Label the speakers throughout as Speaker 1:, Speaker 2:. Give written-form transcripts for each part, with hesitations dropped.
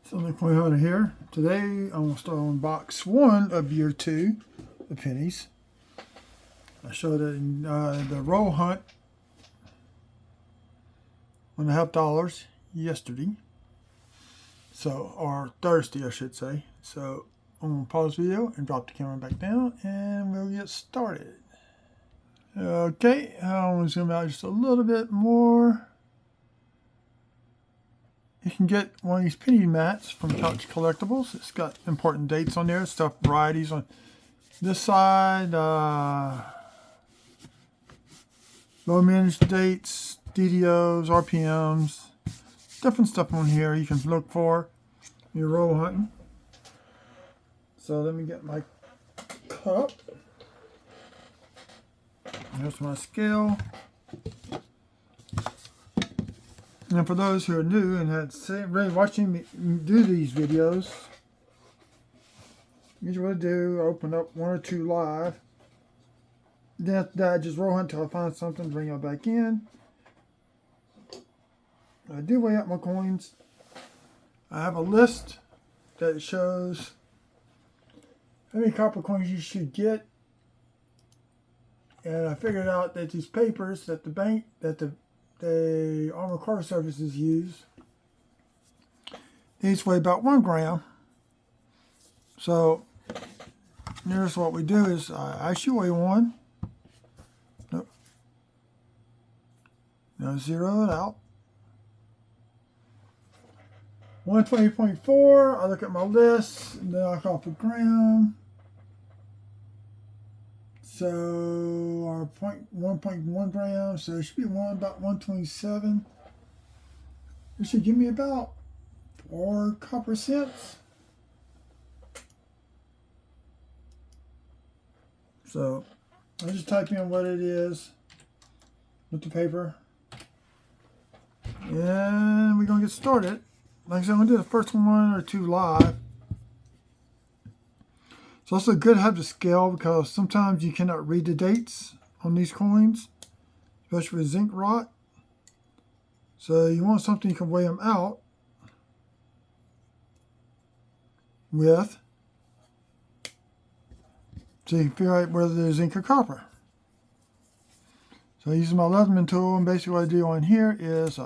Speaker 1: So the coin hunter here. Today I'm going to start on box 1 of year 2 of pennies. I showed it in the roll hunt $1.50 yesterday. So, or Thursday I should say. So I'm going to pause the video and drop the camera back down and we'll get started. Okay, I'm going to zoom out just a little bit more. You can get one of these penny mats from Couch Collectibles. It's got important dates on there, stuff varieties on this side, low managed dates, DDOs, RPMs, different stuff on here you can look for when you're roll hunting. So let me get my cup. Here's my scale. And for those who are new and had really watching me do these videos, usually what I do, I open up 1 or 2 live. Then after that, I just roll hunt until I find something, bring it back in. I do weigh up my coins. I have a list that shows how many copper coins you should get. And I figured out that these papers that the bank, that the Armored Car Services use, these weigh about 1 gram. So here's what we do is I actually weigh 1. Nope. Now zero it out. 120.4. I look at my list and then I off a gram. So our 1.1 grams, so it should be about 127. It should give me about 4 copper cents. So I just type in what it is with the paper. And we're gonna get started. Like I said, I'm gonna do the first 1 or 2 live. It's also good to have the scale because sometimes you cannot read the dates on these coins, especially with zinc rot. So you want something you can weigh them out with, so you can figure out whether they're zinc or copper. So using my Leatherman tool, and basically what I do on here is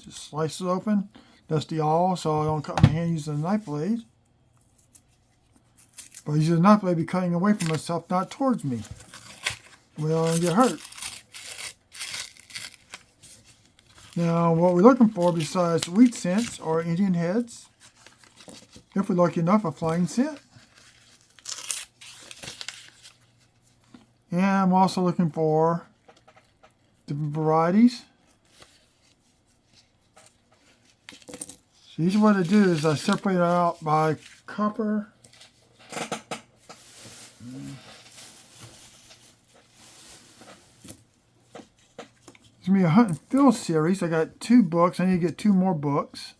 Speaker 1: just slice it open. That's the awl, so I don't cut my hand using a knife blade. But using a knife blade, I'd be cutting away from myself, not towards me. We don't get hurt. Now, what we're looking for besides wheat cents or Indian heads, if we're lucky enough, a flying cent. And I'm also looking for different varieties. So usually what I do is I separate it out by copper. It's going to be a Hunt and Fill series. I got 2 books. I need to get 2 more books.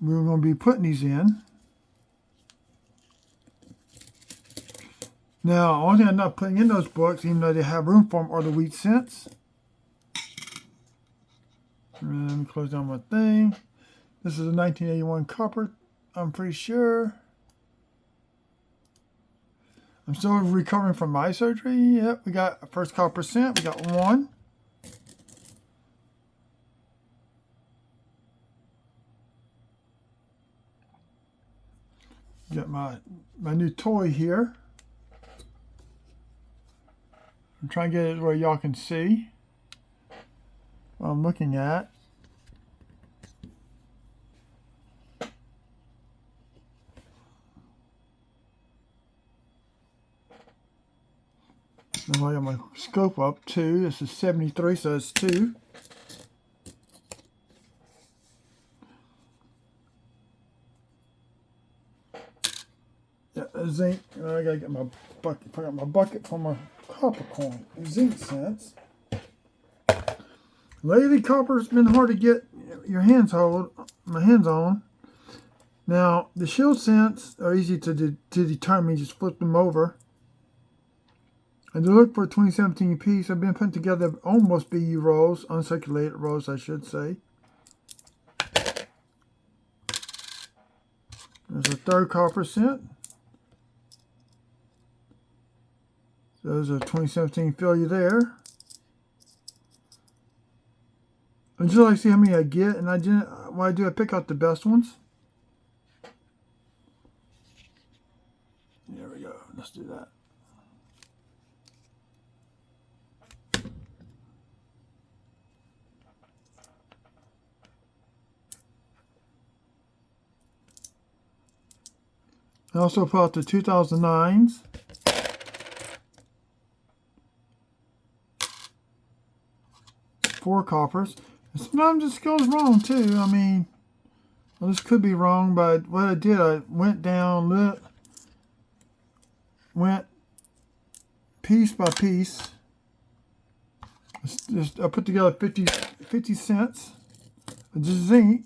Speaker 1: We're going to be putting these in. Now, the only thing I'm not putting in those books, even though they have room for them, are the wheat cents. And let me close down my thing. This is a 1981 copper, I'm pretty sure. I'm still recovering from my surgery. Yep, we got a first copper cent. We got 1. Got my new toy here. I'm trying to get it where y'all can see what I'm looking at. And I got my scope up 2. This is 73, so it's 2. Yeah, zinc. I gotta get my bucket. I got my bucket for my copper coin. Zinc cents. Lately, copper's been hard to get my hands on. Now, the shield cents are easy to determine. You just flip them over. And to look for a 2017 piece, I've been putting together almost BU rolls, uncirculated rolls, I should say. There's a third copper cent. There's a 2017 failure there. I just like to see how many I get, and what I do, I pick out the best ones. There we go. Let's do that. I also put out the 2009s. Four coppers. And sometimes this goes wrong too. I mean, well, this could be wrong, but what I did, I went down, went piece by piece. I put together 50 cents of zinc,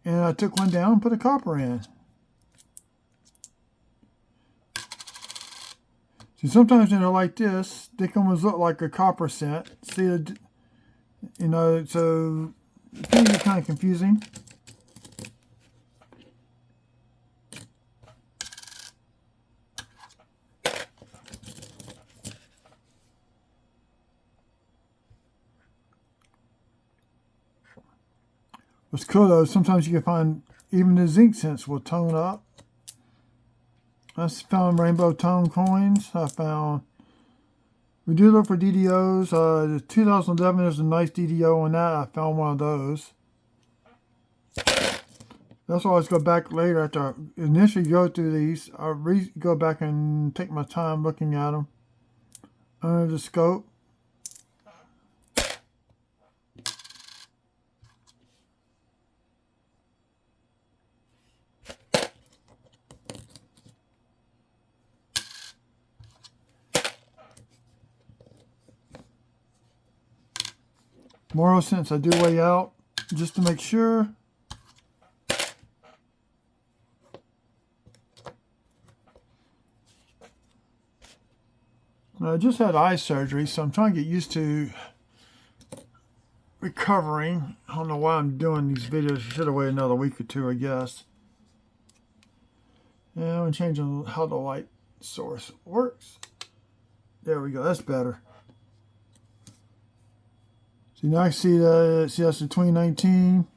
Speaker 1: and I took one down and put a copper in. See, sometimes when they're like this, they can almost look like a copper cent. See, you know, so it can be kind of confusing. What's cool though, sometimes you can find even the zinc cents will tone up. I found rainbow tone coins. We do look for DDOs. The 2011 is a nice DDO on that. I found one of those. That's why I always go back later after I initially go through these. I go back and take my time looking at them under the scope. More cents I do weigh out just to make sure. Now, I just had eye surgery, so I'm trying to get used to recovering. I don't know why I'm doing these videos. I should have waited another week or two, I guess. Yeah, I'm changing how the light source works. There we go. That's better. See, now I see that. See, that's the 2019.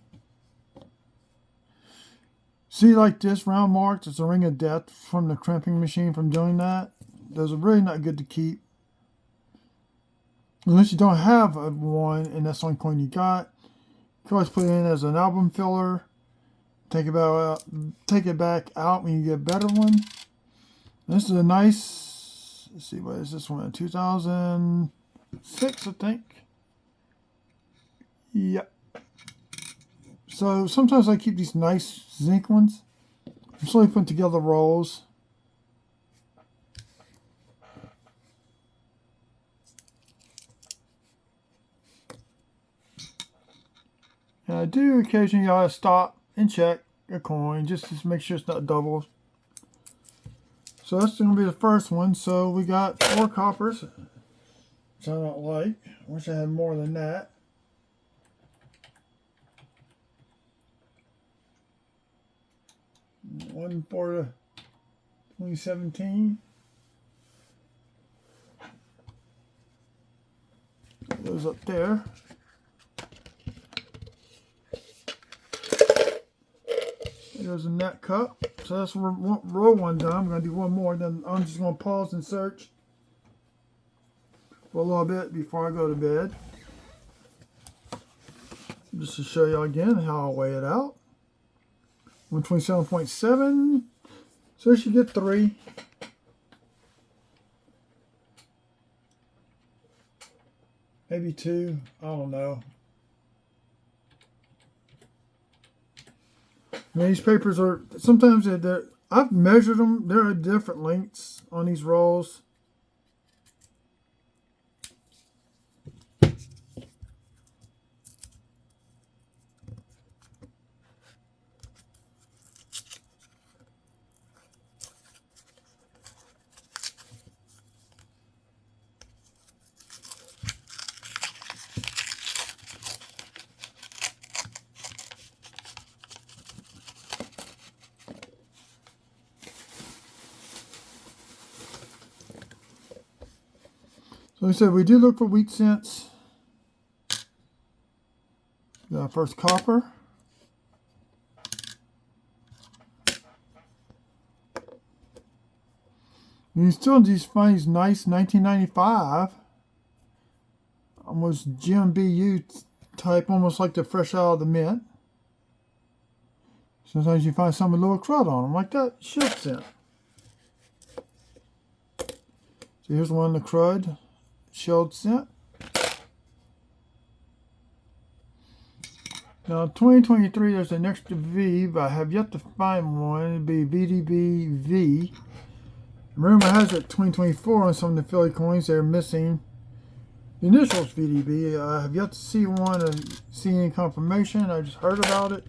Speaker 1: See, like this round marks, it's a ring of death from the crimping machine from doing that. Those are really not good to keep. Unless you don't have one and that's the only coin you got. You can always put it in as an album filler. Take it back out when you get a better one. This is a nice, let's see, what is this one? 2006, I think. Yep. So sometimes I keep these nice zinc ones. I'm slowly putting together rolls. And I do occasionally stop and check a coin just to make sure it's not doubles. So that's going to be the first one. So we got 4 coppers, which I don't like. I wish I had more than that. One for the 2017. Those up there. There's a net cup. So that's row 1 done. I'm going to do one more. Then I'm just going to pause and search for a little bit before I go to bed. Just to show you again how I weigh it out. 127.7. So you should get 3. Maybe 2. I don't know. I mean, these papers are, sometimes I've measured them. There are different lengths on these rolls. So like I said, we do look for wheat cents. Got our first copper. You still just find these nice 1995, almost GMBU type, almost like they're fresh out of the mint. Sometimes you find some with a little crud on them, like that shield cent. So here's one of the crud shield cent. Now 2023, there's an extra V, but I have yet to find one. It'd be VDBV. Remember, I has it 2024 on some of the Philly coins. They're missing the initials VDB. I have yet to see one or see any confirmation. I just heard about it.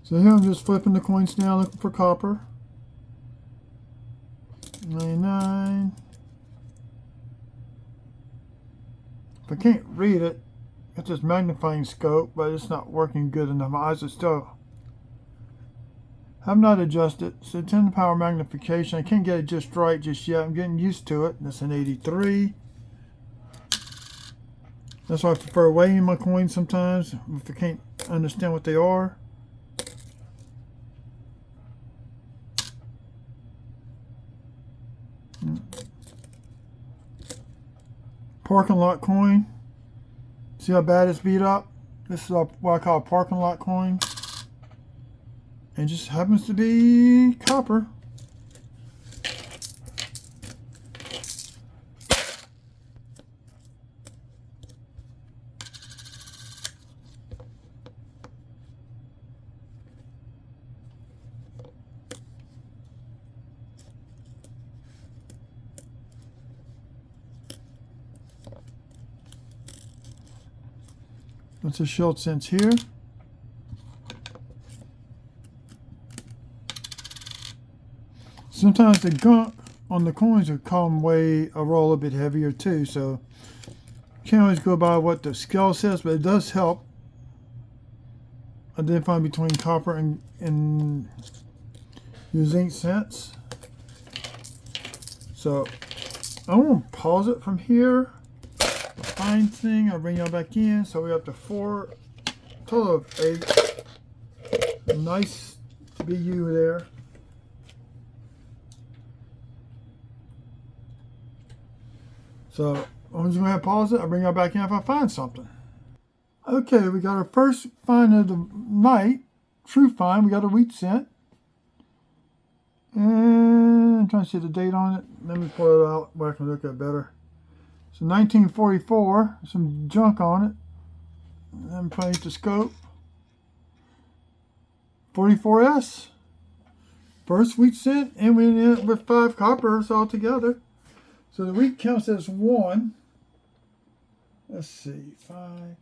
Speaker 1: So here I'm just flipping the coins now, looking for copper. 99. If I can't read it, it's this magnifying scope, but it's not working good enough. My eyes are still have not adjusted. So 10 power magnification. I can't get it just right just yet. I'm getting used to it. That's an 83. That's why I prefer weighing my coins sometimes if I can't understand what they are. Parking lot coin. See how bad it's beat up? This is what I call a parking lot coin. And just happens to be copper. That's a shield cents here. Sometimes the gunk on the coins will come weigh a roll a bit heavier too, so can't always go by what the scale says, but it does help identifying between copper and your zinc cents. So I won't pause it from here. Fine thing, I'll bring y'all back in. So we're up to 4, total of 8. Nice BU there. So I'm just going to pause it. I'll bring y'all back in if I find something. Okay, we got our first find of the night. True find. We got a wheat cent. And I'm trying to see the date on it. Let me pull it out where I can look at it better. So 1944, some junk on it. I'm playing the scope. 44S. First wheat cent, and we ended up with 5 coppers altogether. So the wheat counts as 1. Let's see, 5.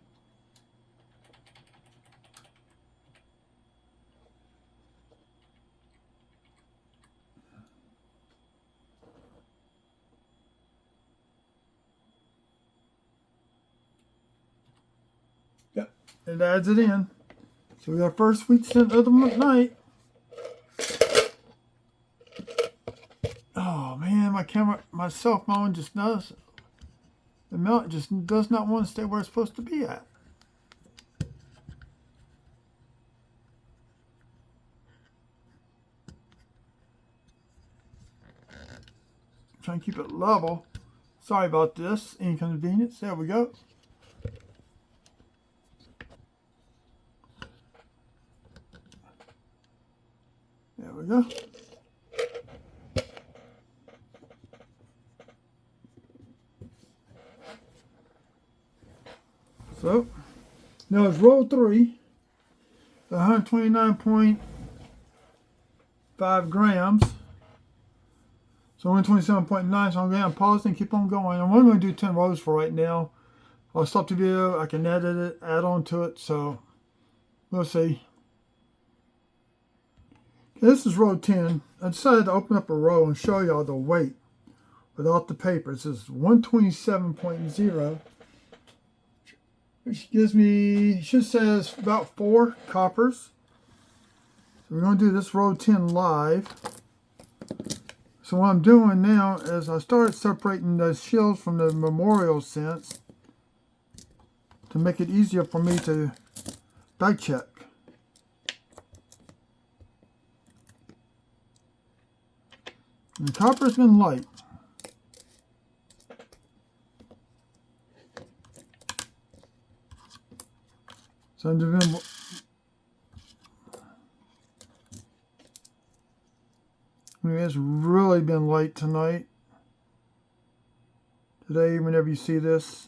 Speaker 1: Yep, it adds it in. So we got our first wheat cent of the night. Oh man, my camera, my cell phone just does. The melt just does not want to stay where it's supposed to be at. Trying to keep it level. Sorry about this inconvenience. There we go. There we go. So, now it's roll 3, 129.5 grams. So 127.9, so I'm going to pause and keep on going. I'm only going to do 10 rows for right now. I'll stop the video, I can edit it, add on to it, so we'll see. Okay, this is row 10. I decided to open up a row and show y'all the weight without the paper. This is 127.0, which gives me, should says about 4 coppers. So we're going to do this row 10 live. So what I'm doing now is I started separating the shields from the memorial cents to make it easier for me to back check. And the copper's been light. So I'm doing, it's really been light tonight. Today, whenever you see this.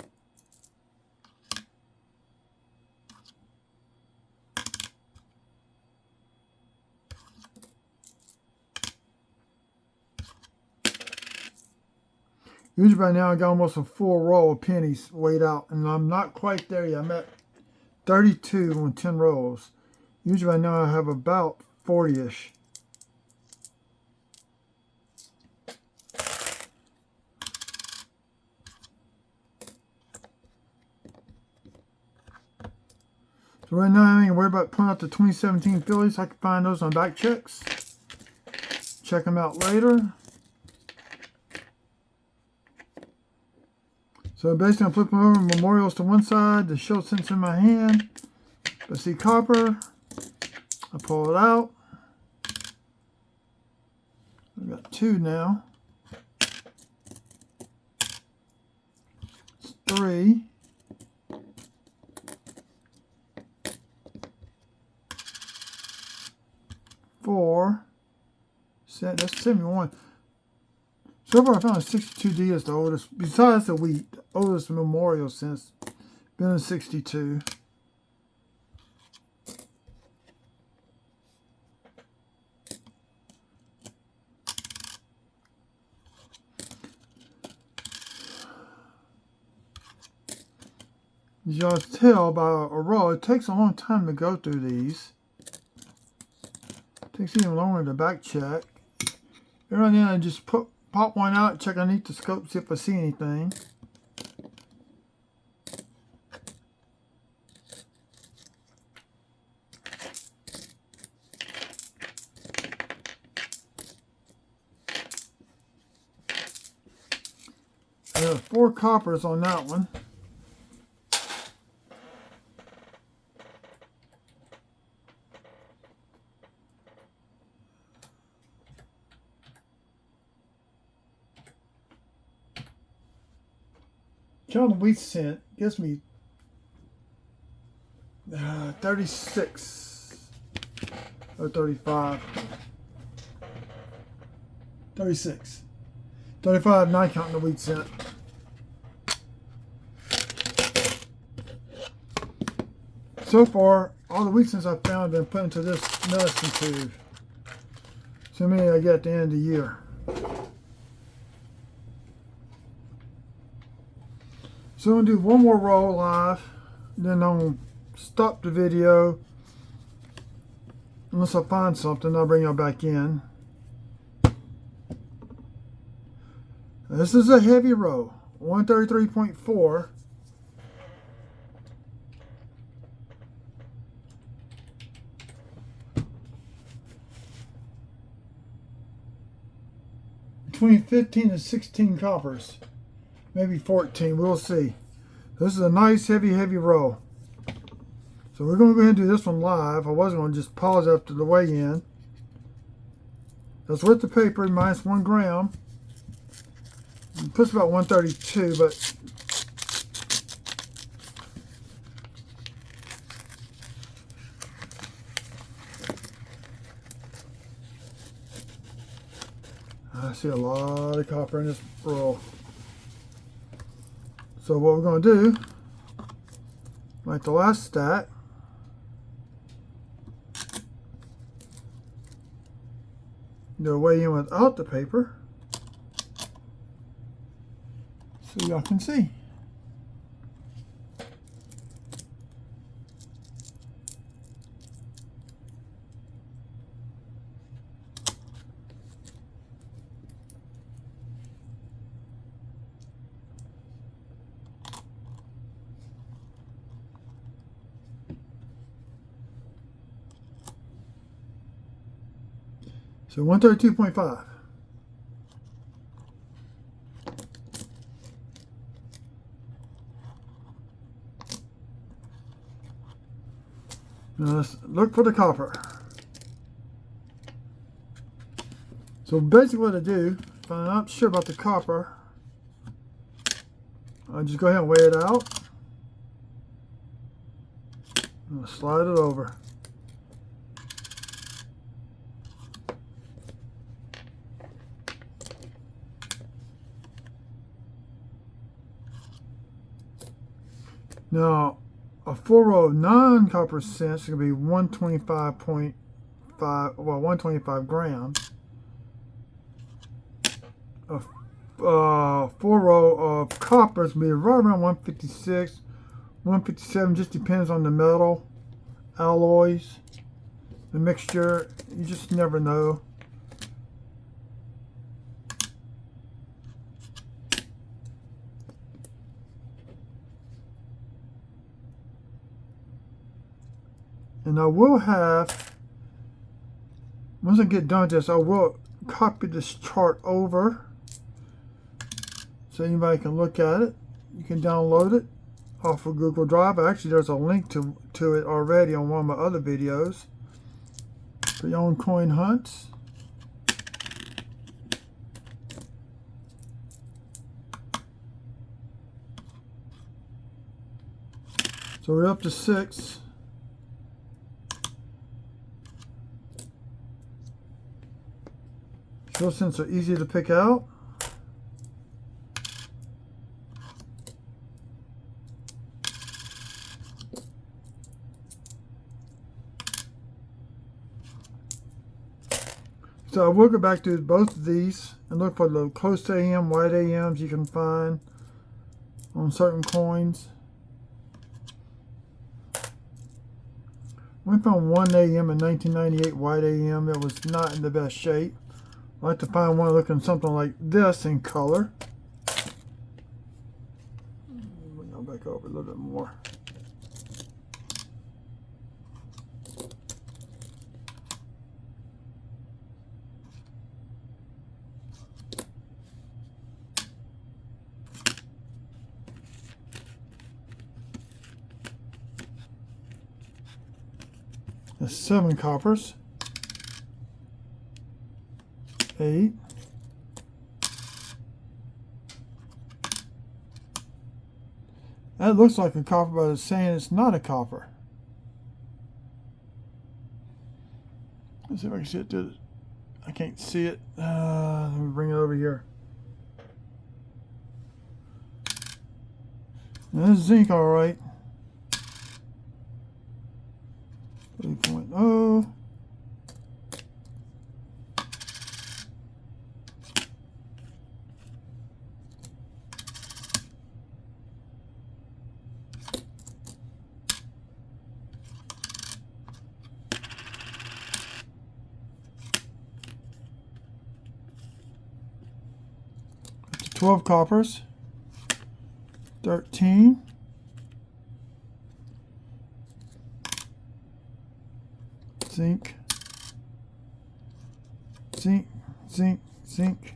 Speaker 1: Usually by now I got almost a full row of pennies weighed out, and I'm not quite there yet. I'm at 32 on 10 rolls. Usually by now I have about 40-ish. So right now I ain't worried about pulling out the 2017 Phillies. I can find those on back checks. Check them out later. So basically I'm flipping over memorials to one side, the shield cents in my hand. I see copper, I pull it out. I've got 2 now. It's 3. 4. That's 71. So far I found 62D is the oldest, besides the wheat, the oldest memorial since been in 62. As y'all tell by a row, it takes a long time to go through these. It takes even longer to back check. Every now and then I just pop one out, check underneath the scope, see if I see anything. There are 4 coppers on that one. Counting the wheat cent gives me 36 or 35. 36. 35, not counting the wheat cent. So far, all the wheat cents I've found have been put into this medicine tube. So many I get at the end of the year. So I'm going to do one more roll live, then I'm going to stop the video. Unless I find something, I'll bring y'all back in. This is a heavy row, 133.4. Between 15 and 16 coppers. Maybe 14, we'll see. This is a nice heavy row. So we're going to go ahead and do this one live. I was going to just pause after the weigh-in. That's with the paper, minus 1 gram. It puts about 132, but I see a lot of copper in this roll. So what we're going to do, like the last stack, do a weigh in without the paper. so y'all can see. So 132.5. Now let's look for the copper. So basically what I do, if I'm not sure about the copper, I'll just go ahead and weigh it out. And slide it over. Now, a 4 row of non-copper cents is going to be 125.5, well, 125 grams. A 4 row of copper is going to be right around 156, 157, just depends on the metal, alloys, the mixture. You just never know. And I will have, once I get done with this, I will copy this chart over so anybody can look at it. You can download it off of Google Drive. Actually, there's a link to it already on one of my other videos for your own coin hunts. So we're up to 6. Those cents are easy to pick out. So I will go back to both of these and look for the close to AM, white AMs you can find on certain coins. We found one AM in 1998 white AM. It was not in the best shape. I like to find one looking something like this in color. Bring that back over a little bit more. That's 7 coppers. 8. That looks like a copper, but it's saying it's not a copper. Let's see if I can see it. I can't see it. Let me bring it over here. Now, this is zinc, all right. 3.0. Up to 12 coppers. 13. Zinc, zinc, zinc, zinc.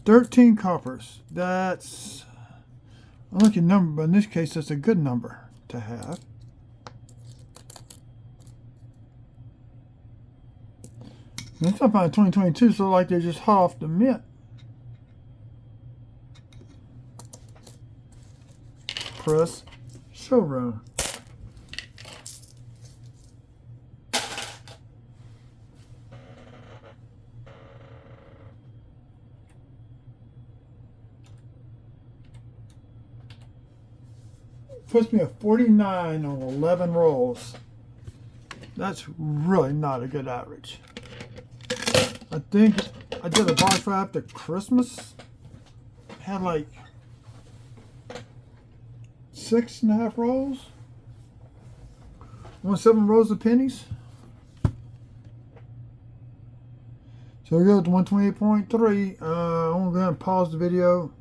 Speaker 1: 13 coppers. That's a lucky number, but in this case, that's a good number to have. And it's up on 2022, so like they're just hot off the mint. Press showroom. Puts me at 49 on 11 rolls. That's really not a good average. I think I did a bar for after Christmas. had like 6.5 rolls. 7 rows of pennies. So we go to 128.3. I'm going to go ahead and pause the video.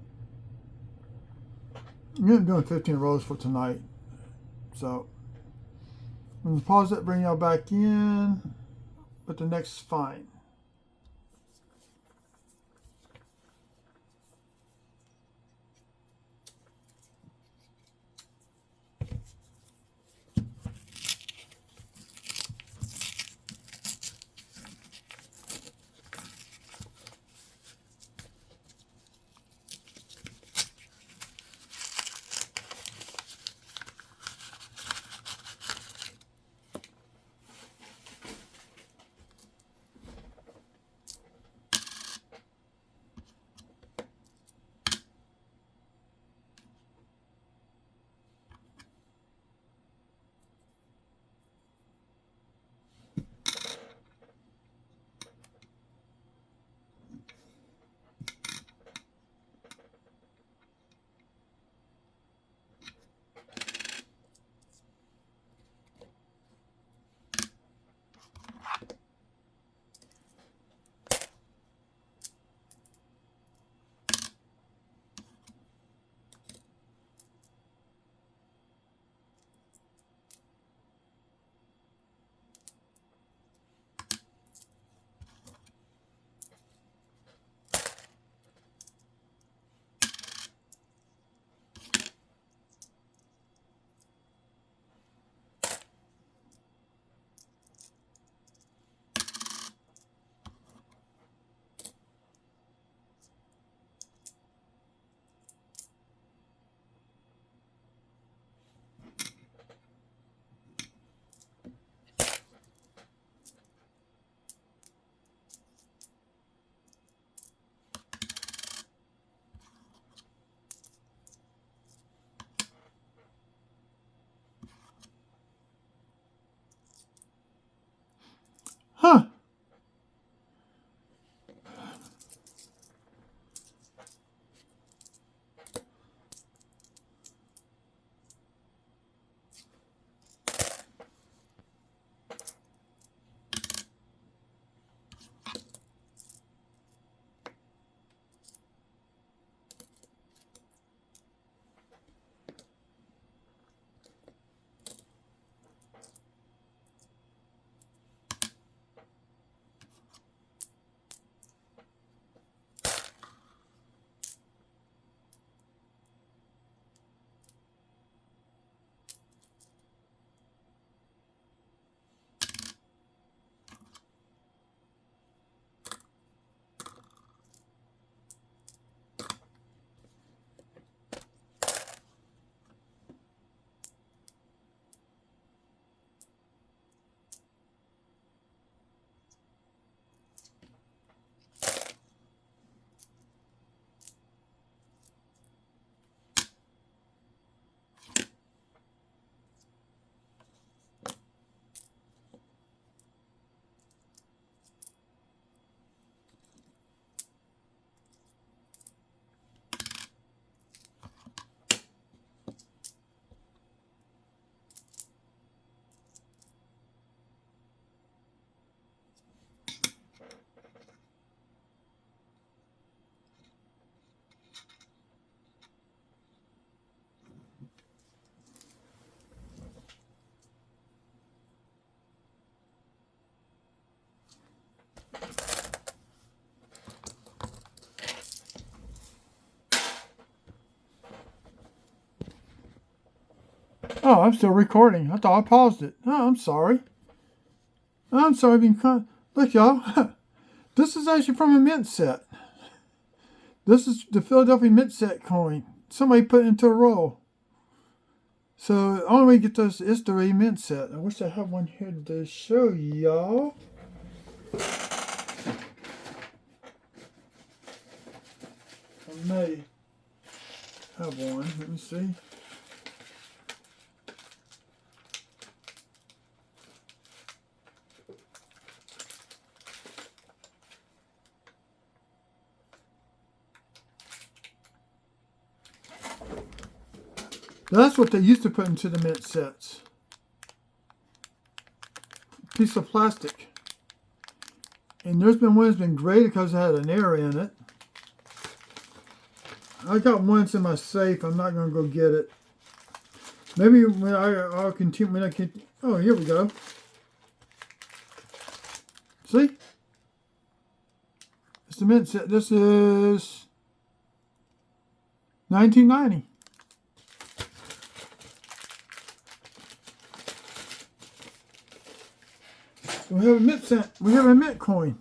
Speaker 1: I'm going to be doing 15 rows for tonight. So I'm going to pause it, bring y'all back in with the next find. Huh. Oh, I'm still recording. I thought I paused it. Oh, I'm sorry. I'm sorry being look, y'all. This is actually from a mint set. This is the Philadelphia mint set coin. Somebody put it into a roll. So the only way to get this is the mint set. I wish I had one here to show y'all. I may have one. Let me see. That's what they used to put into the mint sets. Piece of plastic. And there's been one that's been great because it had an air in it. I got one that's in my safe. I'm not going to go get it. Maybe when I'll continue. When I can. Oh, here we go. See? It's the mint set. This is $19.90. We have a mint cent. We have a mint coin.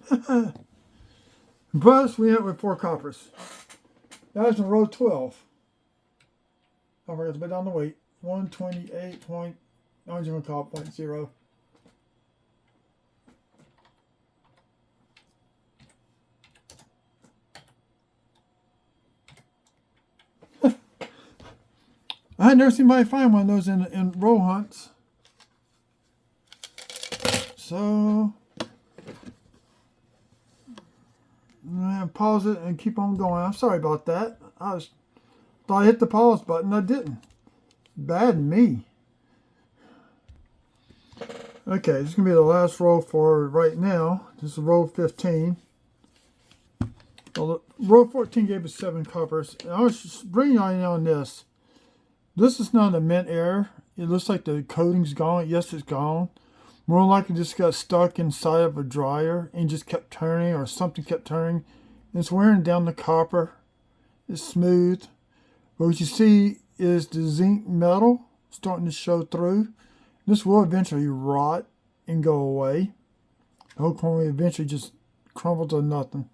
Speaker 1: Plus, we have with 4 coppers. That's in row 12. I forgot to put down the weight. 128 point. I'm just going to call it 0.0. I had never seen anybody find one of those in row hunts. So, I'm going to pause it and keep on going. I'm sorry about that. Thought I hit the pause button. I didn't. Bad me. Okay, this is going to be the last row for right now. This is row 15. Well, row 14 gave us 7 coppers. And I was just bringing you on this. This is not a mint error. It looks like the coating's gone. Yes, it's gone. More likely just got stuck inside of a dryer and just kept turning, or something kept turning. And it's wearing down the copper. It's smooth. But what you see is the zinc metal starting to show through. This will eventually rot and go away. The whole coin will eventually just crumble to nothing.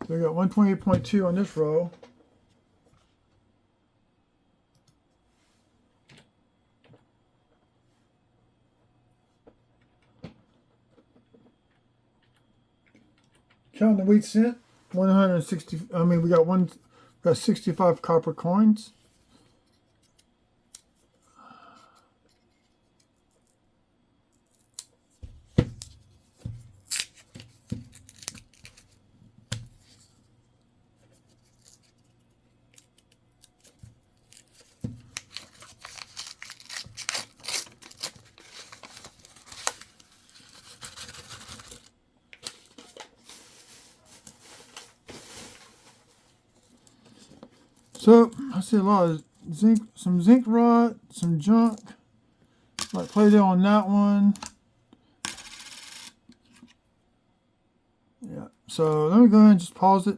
Speaker 1: So we got 128.2 on this row. Counting the wheat cent, 160. I mean, we got 65 copper coins. So I see a lot of zinc, some zinc rot, some junk. Like play there on that one. Yeah. So let me go ahead and just pause it,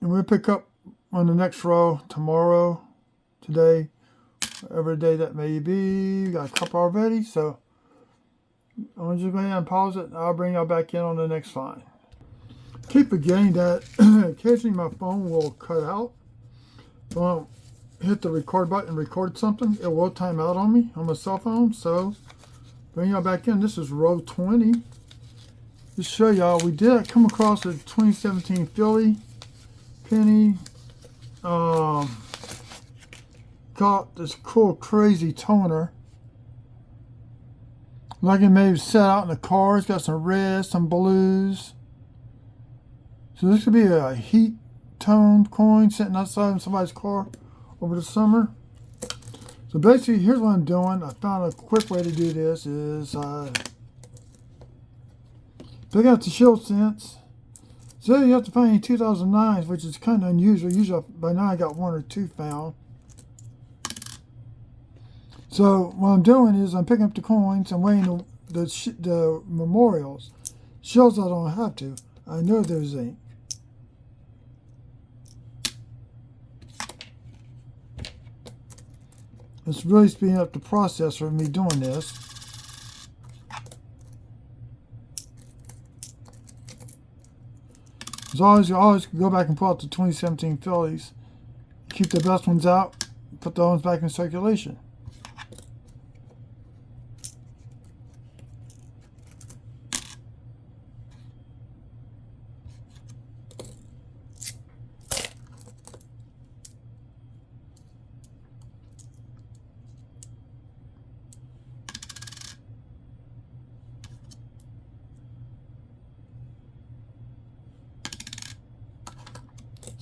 Speaker 1: and we'll pick up on the next row tomorrow, today, whatever day that may be. We got a couple already, so I'm gonna just go ahead and pause it. I'll bring y'all back in on the next line. Keep forgetting that occasionally my phone will cut out. If I don't hit the record button and record something, it will time out on me on my cell phone. So bring y'all back in. This is row 20. Just show y'all, we did come across a 2017 Philly penny. Got this cool, crazy toner. Like it may be set out in the car. It's got some reds, some blues. So this could be a heat-toned coin sitting outside in somebody's car over the summer. So basically, here's what I'm doing. I found a quick way to do this is pick out the shield cents. So you have to find any 2009s, which is kind of unusual. Usually, by now I got 1 or 2 found. So what I'm doing is I'm picking up the coins and weighing the memorials. Shells I don't have to. I know there's zinc. It's really speeding up the process for me doing this. As always, you always go back and pull out the 2017 Phillies. Keep the best ones out, put the ones back in circulation.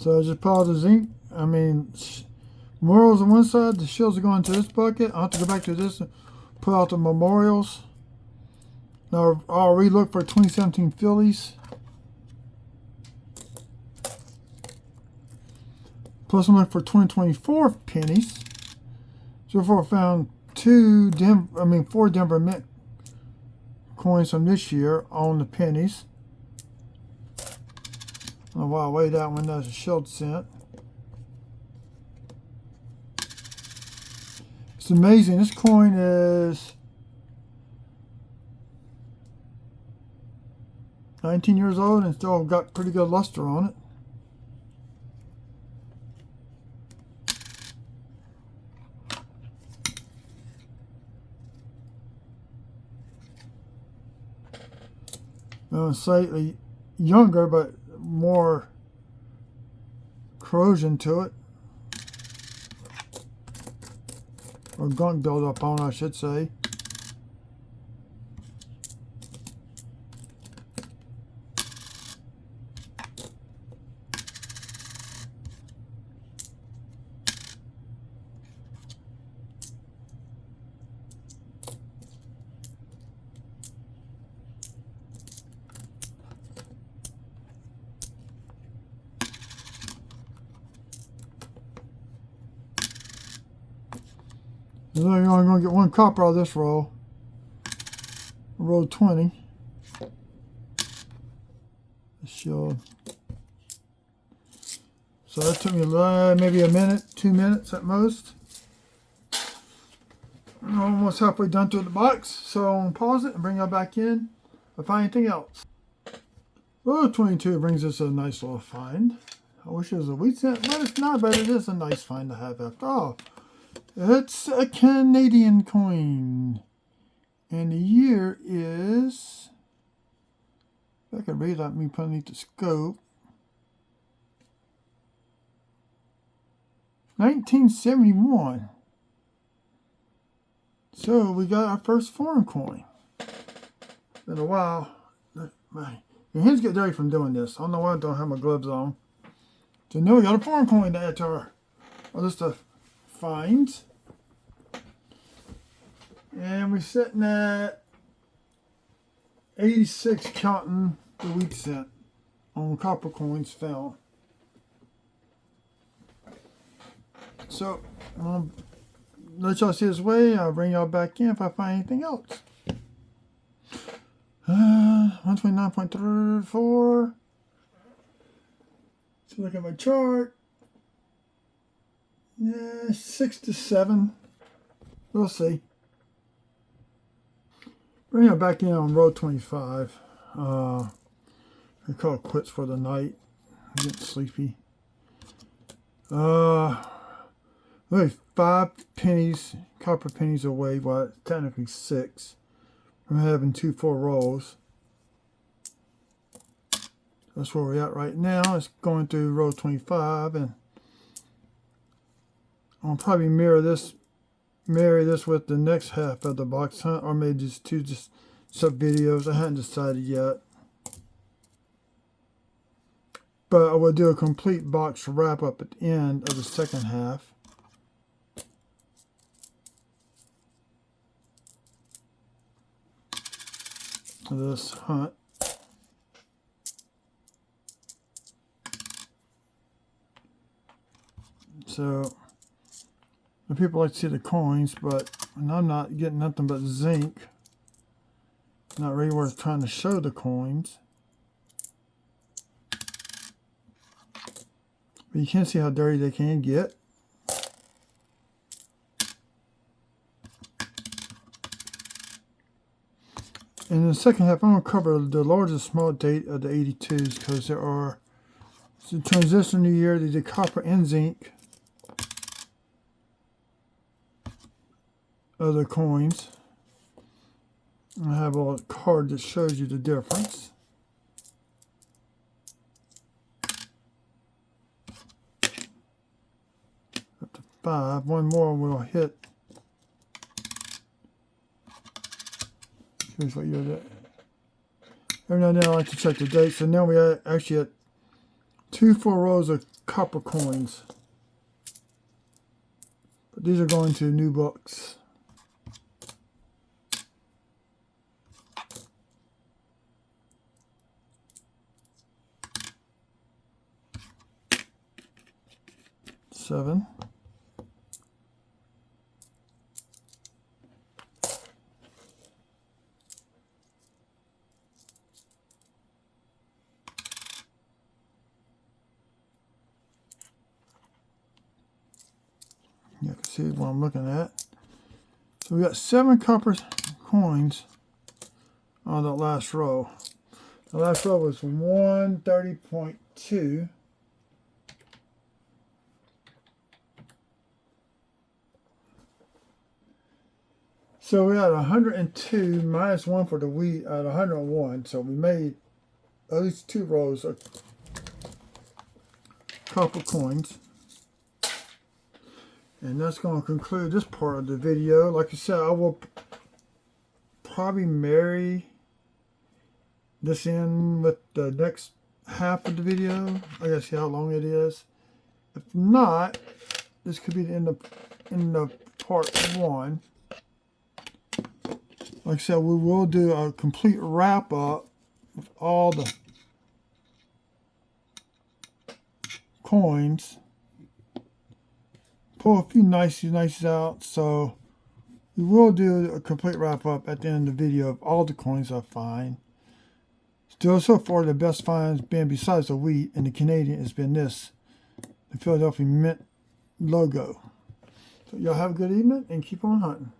Speaker 1: So I just put all the zinc, memorials on one side, the shields are going to this bucket. I'll have to go back to this and put out the memorials. Now I'll relook for 2017 Phillies. Plus I'm looking for 2024 pennies. So far I found four Denver Mint coins from this year on the pennies. I don't know why I weighed that one. That's a shield cent. It's amazing. This coin is 19 years old and still got pretty good luster on it. Slightly younger, but more corrosion to it, or gunk buildup on, I should say. So you're only going to get one copper out of this roll. Roll 20. The shield. So that took me maybe a minute, 2 minutes at most. I'm almost halfway done through the box, so I'm going to pause it and bring it back in if I find anything else. Roll 22 brings us a nice little find. I wish it was a wheat cent, but it's not, but it is a nice find to have after all. It's a Canadian coin. And the year is, if I could read that, me put underneath the scope, 1971. So we got our first foreign coin. Been a while. My hands get dirty from doing this. I don't know why I don't have my gloves on. So now we got a foreign coin to add to our list of finds. And we're sitting at 86 counting the wheat cent on copper coins found. So I'm let y'all see this way. I'll bring y'all back in if I find anything else. 129.34. Let's look at my chart. 6 to 7. We'll see. Bring it back in on row 25. I call it quits for the night. I'm getting sleepy. Really 5 pennies, copper pennies away, well, technically 6 from having 2 full rolls. That's where we're at right now. It's going through row 25, and I'll probably marry this with the next half of the box hunt, or maybe just 2 sub videos. I haven't decided yet. But I will do a complete box wrap up at the end of the second half. Of this hunt. So the people like to see the coins, but I'm not getting nothing but zinc. Not really worth trying to show the coins. But you can see how dirty they can get. And in the second half, I'm going to cover the largest small date of the 82s, because there are, it's a transition year. They did copper and zinc of the coins. I have a card that shows you the difference. Up to 5. One more will hit. Here's what you're at. Every now and then I like to check the date. So now we are actually at 2 full rows of copper coins. But these are going to new books. Seven. You can see what I'm looking at. So we got 7 copper coins on the last row. The last row was 130.2. So we had 102 minus 1 for the wheat at 101. So we made at least 2 rows of copper coins. And that's going to conclude this part of the video. Like I said, I will probably marry this in with the next half of the video. I gotta see how long it is. If not, this could be the end of part 1. Like I said, we will do a complete wrap up with all the coins. Pull a few niceties out. So we will do a complete wrap up at the end of the video of all the coins I find. Still, so far, the best finds been, besides the wheat and the Canadian, has been this, the Philadelphia Mint logo. So y'all have a good evening and keep on hunting.